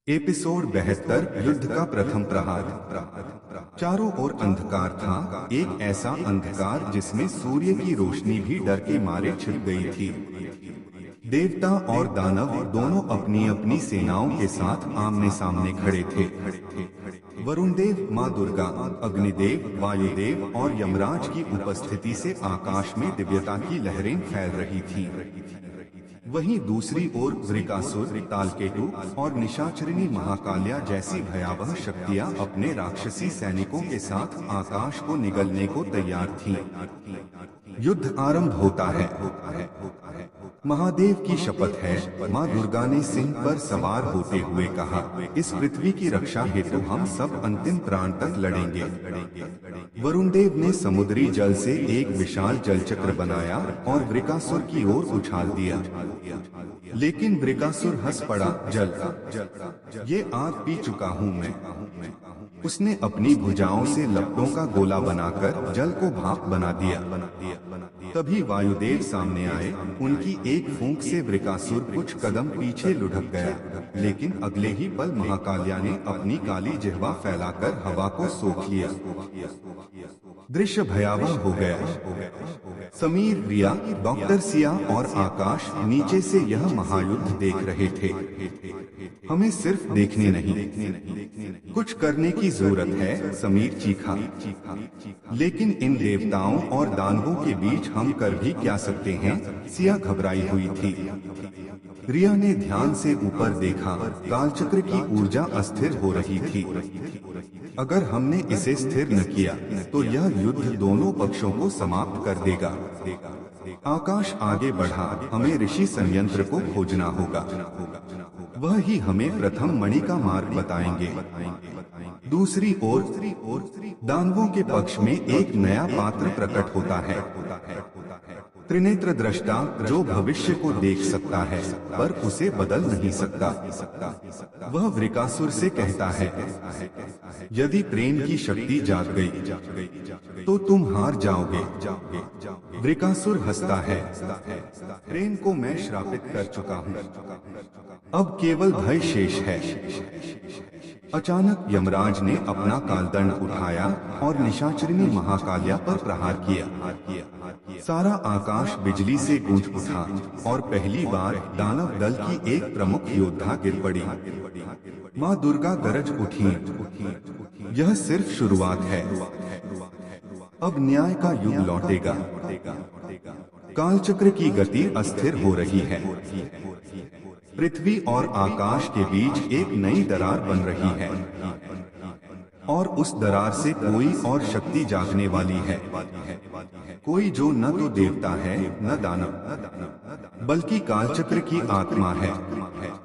Episode 72 युद्ध का प्रथम प्रहार। चारों ओर अंधकार था, एक ऐसा अंधकार जिसमें सूर्य की रोशनी भी डर के मारे छिप गई थी। देवता और दानव दोनों अपनी अपनी सेनाओं के साथ आमने सामने खड़े थे। वरुण देव, माँ दुर्गा, अग्निदेव, वायुदेव और यमराज की उपस्थिति से आकाश में दिव्यता की लहरें फैल रही थीं। वहीं दूसरी ओर वृकासुर, तालकेतु और निशाचरिणी महाकाल्या जैसी भयावह शक्तियां अपने राक्षसी सैनिकों के साथ आकाश को निगलने को तैयार थीं। युद्ध आरंभ होता है। महादेव की शपथ है, माँ दुर्गा ने सिंह पर सवार होते हुए कहा, इस पृथ्वी की रक्षा हेतु हम सब अंतिम प्राण तक लड़ेंगे। वरुण देव ने समुद्री जल से एक विशाल जलचक्र बनाया और वृकासुर की ओर उछाल दिया। लेकिन वृकासुर हंस पड़ा, जल, ये आग पी चुका हूँ मैं। उसने अपनी भुजाओं से लपटों का गोला बनाकर जल को भाप बना दिया। तभी वायुदेव सामने आए। उनकी एक फूंक से वृकासुर कुछ कदम पीछे लुढ़क गया, लेकिन अगले ही पल महाकाल्या ने अपनी काली जिह्वा फैलाकर हवा को सोख लिया। दृश्य भयावह हो गया। समीर, रिया, डॉक्टर सिया और आकाश नीचे से यह महायुद्ध देख रहे थे। हमें सिर्फ देखने नहीं, कुछ करने की जरूरत है, समीर चीखा। लेकिन इन देवताओं और दानवों के बीच हम कर भी क्या सकते हैं? सिया घबराई हुई थी। रिया ने ध्यान से ऊपर देखा, कालचक्र की ऊर्जा अस्थिर हो रही थी। अगर हमने इसे स्थिर न किया तो यह युद्ध दोनों पक्षों को समाप्त कर देगा। आकाश आगे बढ़ा, हमें ऋषि संयंत्र को खोजना होगा। वह ही हमें प्रथम मणि का मार्ग बताएंगे। दूसरी ओर दानवों के पक्ष में एक नया पात्र प्रकट होता है, त्रिनेत्र दृष्टा, जो भविष्य को देख सकता है पर उसे बदल नहीं सकता। वह वृकासुर से कहता है, यदि प्रेम की शक्ति जाग गई तो तुम हार जाओगे। वृकासुर हंसता है, प्रेम को मैं श्रापित कर चुका हूँ, अब केवल भय शेष है। अचानक यमराज ने अपना कालदंड उठाया और निशाचरिणी महाकाल्या पर प्रहार किया। सारा आकाश बिजली से गूंज उठा और पहली बार दानव दल की एक प्रमुख योद्धा गिर पड़ी। माँ दुर्गा गरज उठी, यह सिर्फ शुरुआत है, अब न्याय का युग लौटेगा। कालचक्र की गति अस्थिर हो रही है। पृथ्वी और आकाश के बीच एक नई दरार बन रही है और उस दरार से कोई और शक्ति जागने वाली है। कोई जो न तो देवता है न दानव, बल्कि कालचक्र की आत्मा है।